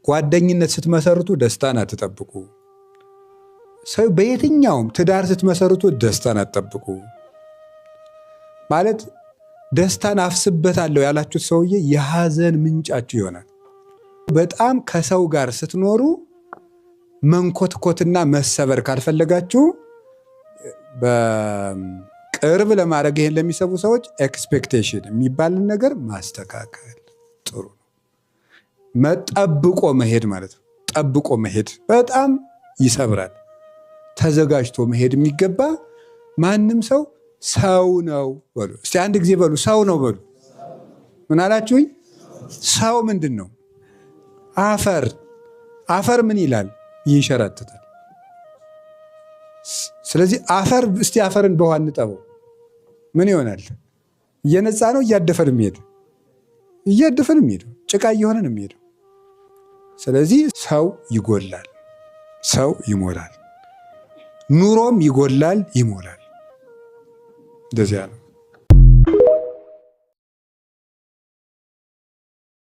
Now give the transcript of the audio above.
ጓደኝነት ስትመሰርቱ ደስታን አትጠብቁ። ሰው በየትኛውም ትዳር ስትመሰርቱ ደስታን አትጠብቁ። ማለት ደስታን አፍስበታለሁ ያላችሁት ሰውዬ የሐዘን ምንጫችሁ ይሆናል። በጣም ከሰው ጋር ስትኖሩ መንኮትኮትና መሰበር ካልፈለጋችሁ በቅርብ ለማድረግ ይሄን ለሚሰቡ ሰዎች ኤክስፔክቴሽን የሚባልን ነገር ማስተካከል ጥሩ ነው። መጠብቆ መሄድ ማለት ነው። ጠብቆ መሄድ በጣም ይሰብራል። ተዘጋጅቶ መሄድ የሚገባ ማንም ሰው ነው በሉ። እስቲ አንድ ጊዜ በሉ፣ ሰው ነው በሉ። ምን አላችሁኝ? ሰው ምንድን ነው? አፈር ምን ይላል? ይንሸራተታል። ስለዚህ እስቲ አፈርን በውሃ እንጠበው፣ ምን ይሆናል? እየነጻ ነው? እያደፈን የሚሄድ ጭቃ እየሆነ ነው የሚሄደው። ስለዚህ ሰው ይጎላል፣ ሰው ይሞላል፣ ኑሮም ይጎላል ይሞላል። እንደዚያ ነው።